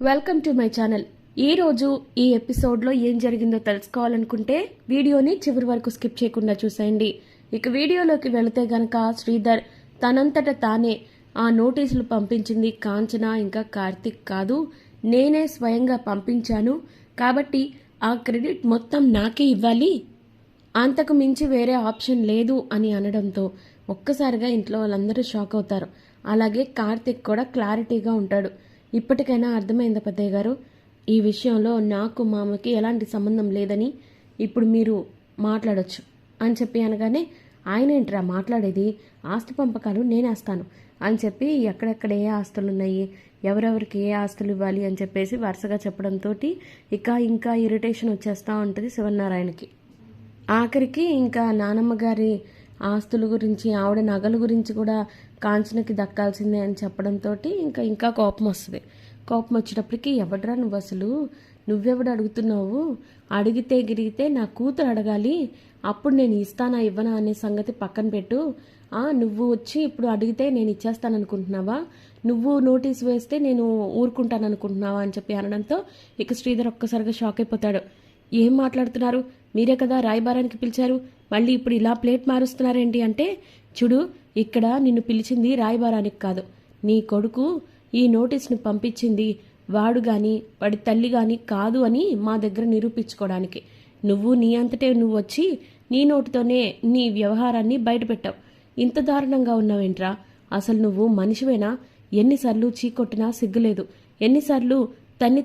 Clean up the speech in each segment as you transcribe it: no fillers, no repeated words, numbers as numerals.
Welcome to my channel. ఈరోజు ఈ ఎపిసోడ్లో ఏం జరిగిందో తెలుసుకోవాలనుకుంటే వీడియోని చివరి వరకు స్కిప్ చేయకుండా చూసేయండి. ఇక వీడియోలోకి వెళితే గనక శ్రీధర్ తనంతట తానే ఆ నోటీసులు పంపించింది కాంచన ఇంకా కార్తిక్ కాదు, నేనే స్వయంగా పంపించాను, కాబట్టి ఆ క్రెడిట్ మొత్తం నాకే ఇవ్వాలి, అంతకు మించి వేరే ఆప్షన్ లేదు అని అనడంతో ఒక్కసారిగా ఇంట్లో వాళ్ళందరూ షాక్ అవుతారు. అలాగే కార్తిక్ కూడా క్లారిటీగా ఉంటాడు. ఇప్పటికైనా అర్థమైందా పెద్దయ్య గారు, ఈ విషయంలో నాకు మామకి ఎలాంటి సంబంధం లేదని ఇప్పుడు మీరు మాట్లాడొచ్చు అని చెప్పి అనగానే, ఆయన ఏంట్రా మాట్లాడేది, ఆస్తి పంపకాలు నేనేస్తాను అని చెప్పి ఎక్కడెక్కడ ఏ ఆస్తులు ఉన్నాయి, ఎవరెవరికి ఏ ఆస్తులు ఇవ్వాలి అని చెప్పేసి వరుసగా చెప్పడంతో ఇంకా ఇరిటేషన్ వచ్చేస్తూ ఉంటుంది శివనారాయణకి. ఆఖరికి ఇంకా నానమ్మ గారి ఆస్తుల గురించి, ఆవిడ నగల గురించి కూడా కాంచనకి దక్కాల్సిందే అని చెప్పడంతో ఇంకా కోపం వస్తుంది. కోపం వచ్చేటప్పటికి, ఎవడరా నువ్వు, అసలు నువ్వెవడు అడుగుతున్నావు, అడిగితే గిరిగితే నా కూతురు అడగాలి, అప్పుడు నేను ఇస్తానా ఇవ్వనా అనే సంగతి పక్కన పెట్టు, నువ్వు వచ్చి ఇప్పుడు అడిగితే నేను ఇచ్చేస్తాననుకుంటున్నావా, నువ్వు నోటీస్ వేస్తే నేను ఊరుకుంటాననుకుంటున్నావా అని చెప్పి అనడంతో ఇక శ్రీధర్ ఒక్కసారిగా షాక్ అయిపోతాడు. ఏం మాట్లాడుతున్నారు, మీరే కదా రాయబారానికి పిలిచారు, మళ్ళీ ఇప్పుడు ఇలా ప్లేట్ మారుస్తున్నారేంటి అంటే, చూడు ఇక్కడ నిన్ను పిలిచింది రాయబారానికి కాదు, నీ కొడుకు ఈ నోటీస్ను పంపించింది వాడు కానీ వాడి తల్లి కానీ కాదు అని మా దగ్గర నిరూపించుకోవడానికి. నువ్వు నీ అంతటే నువ్వు వచ్చి నీ నోటితోనే నీ వ్యవహారాన్ని బయటపెట్టావు. ఇంత దారుణంగా ఉన్నావేంట్రా, అసలు నువ్వు మనిషివేనా, ఎన్నిసార్లు చీకొట్టినా సిగ్గులేదు, ఎన్నిసార్లు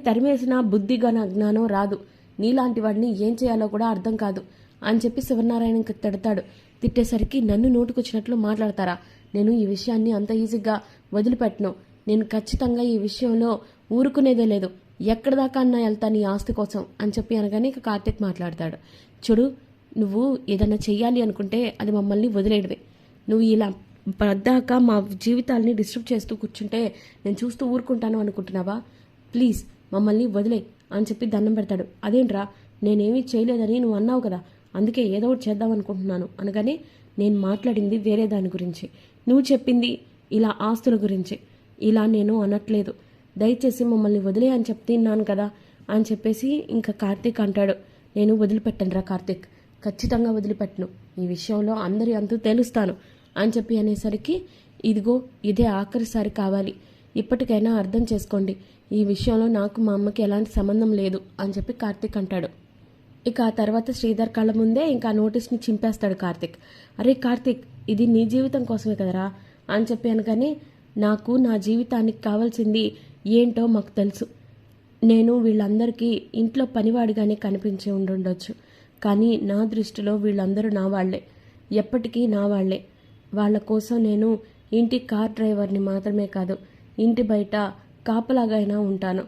తరిమేసినా బుద్ధిగా జ్ఞానం రాదు, నీలాంటి వాడిని ఏం చేయాలో కూడా అర్థం కాదు అని చెప్పి శివనారాయణకి తిడతాడు. తిట్టేసరికి, నన్ను నోటుకొచ్చినట్లు మాట్లాడతారా, నేను ఈ విషయాన్ని అంత ఈజీగా వదిలిపెట్టను, నేను ఖచ్చితంగా ఈ విషయంలో ఊరుకునేదే లేదు, ఎక్కడి దాకా అన్నా వెళ్తాను ఈ ఆస్తి కోసం అని చెప్పి అనగానే ఇక కార్తిక్ మాట్లాడతాడు. చూడు, నువ్వు ఏదైనా చెయ్యాలి అనుకుంటే అది మమ్మల్ని వదిలేయడమే, నువ్వు ఇలా పద్దాక మా జీవితాలని డిస్టర్బ్ చేస్తూ కూర్చుంటే నేను చూస్తూ ఊరుకుంటాను అనుకుంటున్నావా, ప్లీజ్ మమ్మల్ని వదిలే అని చెప్పి దండం పెడతాడు. అదేంట్రా, నేనేమీ చేయలేదని నువ్వు అన్నావు కదా, అందుకే ఏదో ఒకటి చేద్దాం అనుకుంటున్నాను అనగానే, నేను మాట్లాడింది వేరే దాని గురించి, నువ్వు చెప్పింది ఇలా ఆస్తుల గురించి, ఇలా నేను అనట్లేదు, దయచేసి మమ్మల్ని వదిలే అని చెప్తున్నాను కదా అని చెప్పేసి ఇంకా కార్తీక్ అంటాడు. నేను వదిలిపెట్టను రా కార్తీక్, ఖచ్చితంగా వదిలిపెట్టను, ఈ విషయంలో అందరి అంతూ తెలుస్తాను అని చెప్పి అనేసరికి, ఇదిగో ఇదే ఆఖరిసారి కావాలి, ఇప్పటికైనా అర్థం చేసుకోండి, ఈ విషయంలో నాకు మా అమ్మకి ఎలాంటి సంబంధం లేదు అని చెప్పి కార్తీక్ అంటాడు. ఇక ఆ తర్వాత శ్రీధర్ కళ్ళ ముందే ఇంకా నోటీస్ని చింపేస్తాడు కార్తీక్. అరే కార్తీక్, ఇది నీ జీవితం కోసమే కదరా అని చెప్పి అనగానే, నాకు నా జీవితానికి కావాల్సింది ఏంటో మాకు తెలుసు, నేను వీళ్ళందరికీ ఇంట్లో పనివాడిగానే కనిపించి ఉండుండొచ్చు, కానీ నా దృష్టిలో వీళ్ళందరూ నా వాళ్లే, ఎప్పటికీ నా వాళ్లే, వాళ్ళ కోసం నేను ఇంటి కార్ డ్రైవర్ని మాత్రమే కాదు, ఇంటి బయట కాపలాగా అయినా ఉంటాను,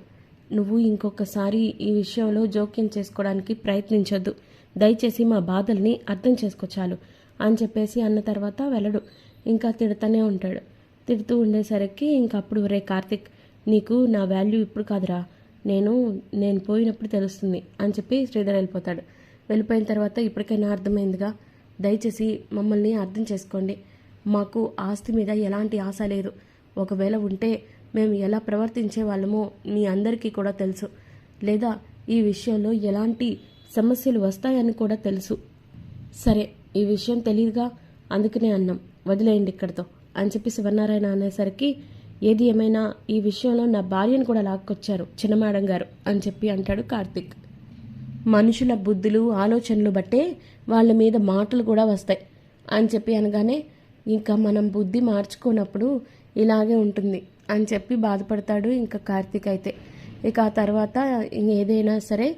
నువ్వు ఇంకొకసారి ఈ విషయంలో జోక్యం చేసుకోవడానికి ప్రయత్నించొద్దు, దయచేసి మా బాధల్ని అర్థం చేసుకోచాలు అని చెప్పేసి అన్న తర్వాత వెళ్ళడు. ఇంకా తిడుతూనే ఉంటాడు. తిడుతూ ఉండేసరికి ఇంకప్పుడు, రే కార్తిక్, నీకు నా వాల్యూ ఇప్పుడు కాదురా, నేను పోయినప్పుడు తెలుస్తుంది అని చెప్పి శ్రీధర్ వెళ్ళిపోతాడు. వెళ్ళిపోయిన తర్వాత, ఇప్పటికైనా అర్థమైందిగా, దయచేసి మమ్మల్ని అర్థం చేసుకోండి, మాకు ఆస్తి మీద ఎలాంటి ఆశ లేదు, ఒకవేళ ఉంటే మేము ఎలా ప్రవర్తించే వాళ్ళమో మీ అందరికీ కూడా తెలుసు, లేదా ఈ విషయంలో ఎలాంటి సమస్యలు వస్తాయని కూడా తెలుసు, సరే ఈ విషయం తెలియదుగా, అందుకనే అన్నాం, వదిలేయండి ఇక్కడితో అని చెప్పి శివనారాయణ అనేసరికి, ఏది ఏమైనా ఈ విషయంలో నా భార్యను కూడా లాక్కొచ్చారు చిన్న మేడం గారు అని చెప్పి అంటాడు కార్తిక్. మనుషుల బుద్ధులు ఆలోచనలు బట్టే వాళ్ళ మీద మాటలు కూడా వస్తాయి అని చెప్పి అనగానే, ఇంకా మనం బుద్ధి మార్చుకున్నప్పుడు ఇలాగే ఉంటుంది అని చెప్పి బాధపడతాడు ఇంకా కార్తీక్ అయితే. ఇక ఆ తర్వాత ఏదైనా సరే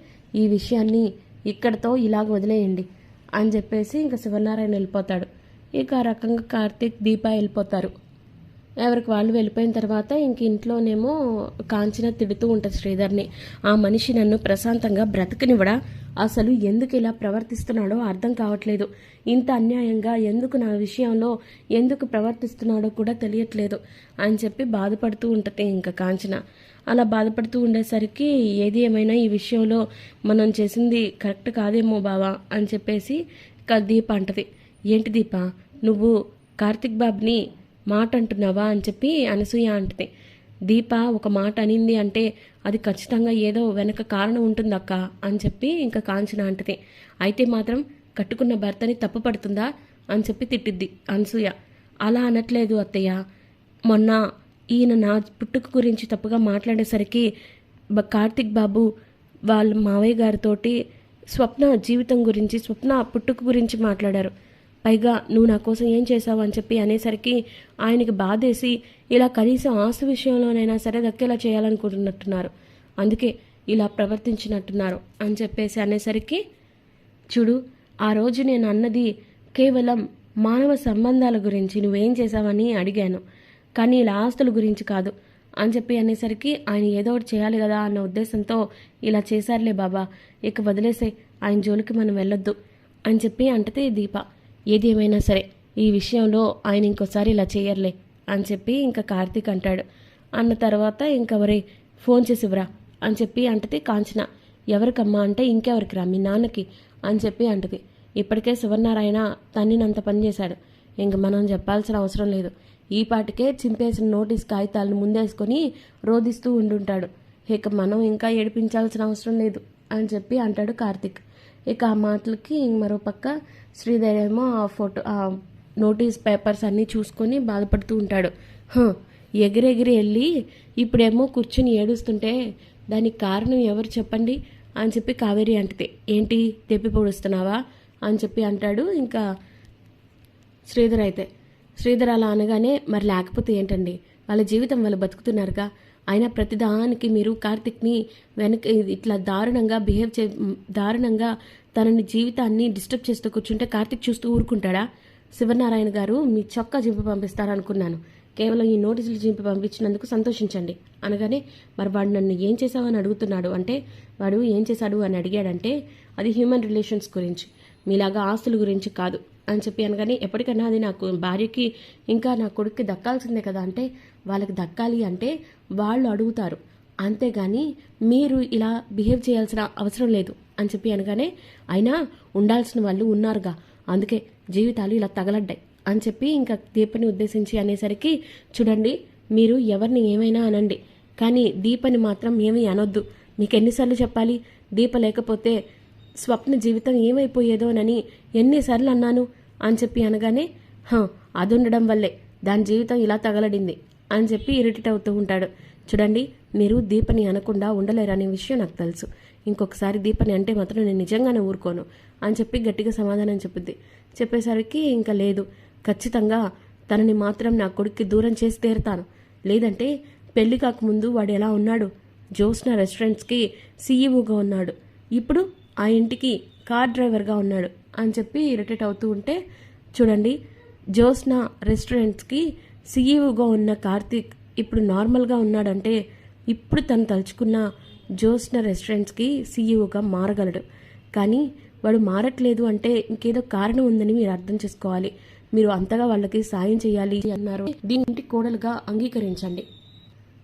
ఈ విషయాన్ని ఇక్కడితో ఇలాగ వదిలేయండి అని చెప్పేసి ఇంకా శివనారాయణ వెళ్ళిపోతాడు. ఇక ఆ రకంగా కార్తీక్, దీప వెళ్ళిపోతారు. ఎవరికి వాళ్ళు వెళ్ళిపోయిన తర్వాత ఇంక ఇంట్లోనేమో కాంచన తిడుతూ ఉంటుంది శ్రీధర్ని, ఆ మనిషి నన్ను ప్రశాంతంగా బ్రతకనివ్వడా, అసలు ఎందుకు ఇలా ప్రవర్తిస్తున్నాడో అర్థం కావట్లేదు, ఇంత అన్యాయంగా ఎందుకు నా విషయంలో ఎందుకు ప్రవర్తిస్తున్నాడో కూడా తెలియట్లేదు అని చెప్పి బాధపడుతూ ఉంటుంది ఇంకా కాంచన. అలా బాధపడుతూ ఉండేసరికి, ఏది ఏమైనా ఈ విషయంలో మనం చేసింది కరెక్ట్ కాదేమో బావా అని చెప్పేసి దీప అంటది. ఏంటి దీప, నువ్వు కార్తిక్ బాబుని మాట అంటున్నావా అని చెప్పి అనసూయ అంటది. దీప ఒక మాట అనింది అంటే అది ఖచ్చితంగా ఏదో వెనక కారణం ఉంటుందక్క అని చెప్పి ఇంకా కాంచన అంటది. అయితే మాత్రం కట్టుకున్న భర్తని తప్పు పడుతుందా అని చెప్పి తిట్టిద్ది అనసూయ. అలా అనట్లేదు అత్తయ్య, మొన్న ఈయన నా పుట్టుక గురించి తప్పుగా మాట్లాడేసరికి కార్తిక్ బాబు వాళ్ళ మావయ్య గారితోటి స్వప్న జీవితం గురించి, స్వప్న పుట్టుక గురించి మాట్లాడారు. పైగా నువ్వు నా కోసం ఏం చేసావు అని చెప్పి అనేసరికి ఆయనకి బాధేసి ఇలా కనీసం ఆస్తి విషయంలోనైనా సరే దక్కేలా చేయాలనుకుంటున్నట్టున్నారు, అందుకే ఇలా ప్రవర్తించినట్టున్నారు అని చెప్పేసి అనేసరికి, చూడు ఆ రోజు నేను అన్నది కేవలం మానవ సంబంధాల గురించి నువ్వేం చేసావని అడిగాను, కానీ ఇలా ఆస్తుల గురించి కాదు అని చెప్పి అనేసరికి ఆయన ఏదో ఒకటి చేయాలి కదా అన్న ఉద్దేశంతో ఇలా చేశారులే బాబా, ఇక వదిలేసే, ఆయన జోలికి మనం వెళ్ళొద్దు అని చెప్పి అంటతే దీప. ఏది ఏమైనా సరే ఈ విషయంలో ఆయన ఇంకోసారి ఇలా చేయర్లే అని చెప్పి ఇంకా కార్తీక్ అంటాడు. అన్న తర్వాత ఇంకెవరే ఫోన్ చేసివ్వరా అని చెప్పి అంటది కాంచన. ఎవరికమ్మా అంటే ఇంకెవరికి రా, మీ నాన్నకి అని చెప్పి అంటది. ఇప్పటికే శివనారాయణ తన్నినంత పని చేశాడు, ఇంక మనం చెప్పాల్సిన అవసరం లేదు. ఈ పాటికే చింపేసిన నోటీస్ కాగితాలను ముందేసుకొని రోధిస్తూ ఉండుంటాడు, ఇక మనం ఇంకా ఏడిపించాల్సిన అవసరం లేదు అని చెప్పి అంటాడు కార్తీక్. ఇక ఆ మాటలకి మరోపక్క శ్రీధర్ ఏమో ఆ నోటీస్ పేపర్స్ అన్నీ చూసుకొని బాధపడుతూ ఉంటాడు. ఎగిరెగిరి వెళ్ళి ఇప్పుడేమో కూర్చుని ఏడుస్తుంటే దానికి కారణం ఎవరు చెప్పండి అని చెప్పి కావేరి అంటది. ఏంటి తెప్పి పొడుస్తున్నావా అని చెప్పి అంటాడు ఇంకా శ్రీధర్. అయితే శ్రీధర్ అలా అనగానే మరి లేకపోతే ఏంటండి, వాళ్ళ జీవితం వాళ్ళు బతుకుతున్నారుగా, అయినా ప్రతిదానికి మీరు కార్తిక్ని వెనక ఇట్లా దారుణంగా తనని జీవితాన్ని డిస్టర్బ్ చేస్తూ కూర్చుంటే కార్తిక్ చూస్తూ ఊరుకుంటాడా? శివనారాయణ గారు మీ చొక్కా చింపి పంపిస్తారనుకున్నాను, కేవలం ఈ నోటీసులు చింపి పంపించినందుకు సంతోషించండి అనగానే, మరి వాడు నన్ను ఏం చేశావని అడుగుతున్నాడు అంటే, వాడు ఏం చేశాడు అని అడిగాడంటే అది హ్యూమన్ రిలేషన్స్ గురించి, మీలాగా ఆస్తుల గురించి కాదు అని చెప్పి అనగానే, ఎప్పటికైనా అది నాకు భార్యకి ఇంకా నా కొడుక్కి దక్కాల్సిందే కదా అంటే, వాళ్ళకి దక్కాలి అంటే వాళ్ళు అడుగుతారు, అంతేగాని మీరు ఇలా బిహేవ్ చేయాల్సిన అవసరం లేదు అని చెప్పి అనగానే, అయినా ఉండాల్సిన వాళ్ళు ఉన్నారుగా, అందుకే జీవితాలు ఇలా తగలడ్డాయి అని చెప్పి ఇంకా దీపని ఉద్దేశించి అనేసరికి, చూడండి మీరు ఎవరిని ఏమైనా అనండి, కానీ దీపని మాత్రం ఏమీ అనొద్దు. మీకు ఎన్నిసార్లు చెప్పాలి, దీప లేకపోతే స్వప్న జీవితం ఏమైపోయేదోనని ఎన్నిసార్లు అన్నాను అని చెప్పి అనగానే, అది ఉండడం వల్లే దాని జీవితం ఇలా తగలడింది అని చెప్పి ఇరిటేట్ అవుతూ ఉంటాడు. చూడండి మీరు దీపని అనకుండా ఉండలేరనే విషయం నాకు తెలుసు, ఇంకొకసారి దీపని అంటే మాత్రం నేను నిజంగానే ఊరుకోను అని చెప్పి గట్టిగా సమాధానం చెప్పుద్ది. చెప్పేసరికి ఇంకా లేదు, ఖచ్చితంగా తనని మాత్రం నా కొడుక్కి దూరం చేసి తీరుతాను, లేదంటే పెళ్లి కాకముందు వాడు ఎలా ఉన్నాడు, జోస్నా రెస్టారెంట్స్కి సీఈఓగా ఉన్నాడు, ఇప్పుడు ఆ ఇంటికి కార్ డ్రైవర్గా ఉన్నాడు అని చెప్పి ఇరిటేట్ అవుతూ ఉంటే, చూడండి జోస్నా రెస్టారెంట్స్కి సీఈఓగా ఉన్న కార్తీక్ ఇప్పుడు నార్మల్గా ఉన్నాడంటే ఇప్పుడు తను తలుచుకున్న జోస్నా రెస్టారెంట్స్కి సీఈఓగా మారగలడు, కానీ వాడు మారట్లేదు అంటే ఇంకేదో కారణం ఉందని మీరు అర్థం చేసుకోవాలి, మీరు అంతగా వాళ్ళకి సాయం చేయాలి అన్నారు, దీని కోడలుగా అంగీకరించండి,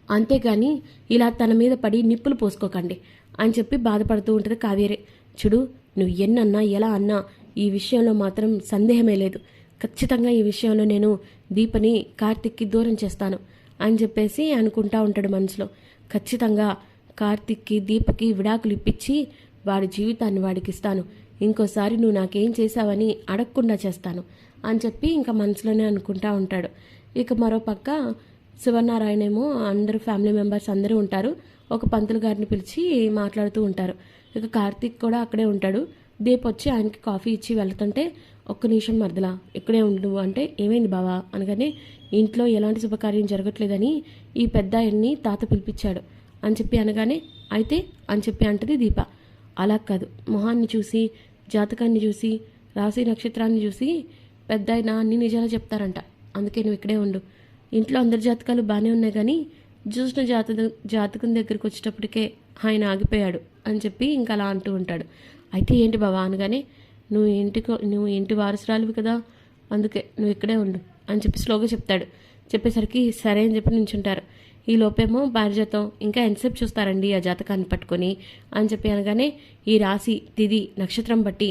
అంతేగాని ఇలా తన మీద పడి నిప్పులు పోసుకోకండి అని చెప్పి బాధపడుతూ ఉంటుంది కావేరి. చూడు నువ్వు ఎన్నన్నా ఎలా అన్నా ఈ విషయంలో మాత్రం సందేహమే లేదు, ఖచ్చితంగా ఈ విషయంలో నేను దీపని కార్తిక్కి దూరం చేస్తాను అని చెప్పేసి అనుకుంటా ఉంటాడు మనసులో. ఖచ్చితంగా కార్తిక్కి దీపకి విడాకులు ఇప్పించి వాడి జీవితాన్ని వాడికి ఇస్తాను, ఇంకోసారి నువ్వు నాకేం చేశావని అడగకుండా చేస్తాను అని చెప్పి ఇంకా మనసులోనే అనుకుంటా ఉంటాడు. ఇక మరోపక్క శివనారాయణ ఏమో అందరూ ఫ్యామిలీ మెంబర్స్ అందరూ ఉంటారు, ఒక పంతులు గారిని పిలిచి మాట్లాడుతూ ఉంటారు. ఇక కార్తీక్ కూడా అక్కడే ఉంటాడు. దీప్ వచ్చి ఆయనకి కాఫీ ఇచ్చి వెళ్తుంటే, ఒక్క నిమిషం మరదలా ఇక్కడే ఉండు అంటే, ఏమైంది బావా అనగానే, ఇంట్లో ఎలాంటి శుభకార్యం జరగట్లేదని ఈ పెద్ద ఆయన్ని తాత పిలిపించాడు అని చెప్పి అనగానే, అయితే అని చెప్పి అంటది దీప. అలా కాదు, మొహాన్ని చూసి జాతకాన్ని చూసి రాశి నక్షత్రాన్ని చూసి పెద్ద ఆయన అన్ని నిజాలు చెప్తారంట, అందుకే నువ్వు ఇక్కడే ఉండు, ఇంట్లో అందరి జాతకాలు బాగానే ఉన్నాయి కానీ చూసిన జాతకం దగ్గరికి వచ్చేటప్పటికే ఆయన ఆగిపోయాడు అని చెప్పి ఇంకా అలా అంటూ ఉంటాడు. అయితే ఏంటి బావా అనగానే, నువ్వు ఇంటి వారసురాలివి కదా, అందుకే నువ్వు ఇక్కడే ఉండు అని చెప్పి స్లోగా చెప్తాడు. చెప్పేసరికి సరే అని చెప్పి నించుంటారు. ఈ లోపేమో భార్యతో ఇంకా ఎంతసేపు చూస్తారండి ఆ జాతకాన్ని పట్టుకొని అని చెప్పి అనగానే, ఈ రాశి తిది నక్షత్రం బట్టి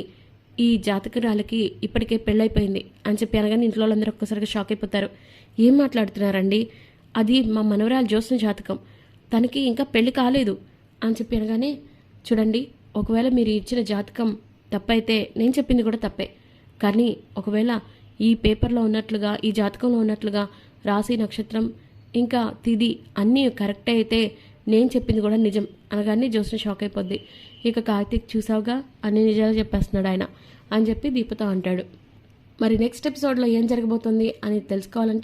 ఈ జాతకురాలకి ఇప్పటికే పెళ్ళైపోయింది అని చెప్పి అనగానే ఇంట్లో వాళ్ళందరూ ఒక్కసారిగా షాక్ అయిపోతారు. ఏం మాట్లాడుతున్నారండి, అది మా మనవరాలు జ్యోత్స్న జాతకం, తనకి ఇంకా పెళ్లి కాలేదు అని చెప్పి అనగానే, చూడండి ఒకవేళ మీరు ఇచ్చిన జాతకం తప్పైతే నేను చెప్పింది కూడా తప్పే, కానీ ఒకవేళ ఈ పేపర్లో ఉన్నట్లుగా ఈ జాతకంలో ఉన్నట్లుగా రాశి నక్షత్రం ఇంకా తిది అన్నీ కరెక్టే అయితే నేను చెప్పింది కూడా నిజం అనగానే జ్యోత్స్న షాక్ అయిపోద్ది. ఇక కార్తీక్ చూసావుగా అన్ని నిజాలు చెప్పేస్తున్నాడు ఆయన అని చెప్పి దీపతో అంటాడు. మరి నెక్స్ట్ ఎపిసోడ్లో ఏం జరగబోతుంది అని తెలుసుకోవాలంటే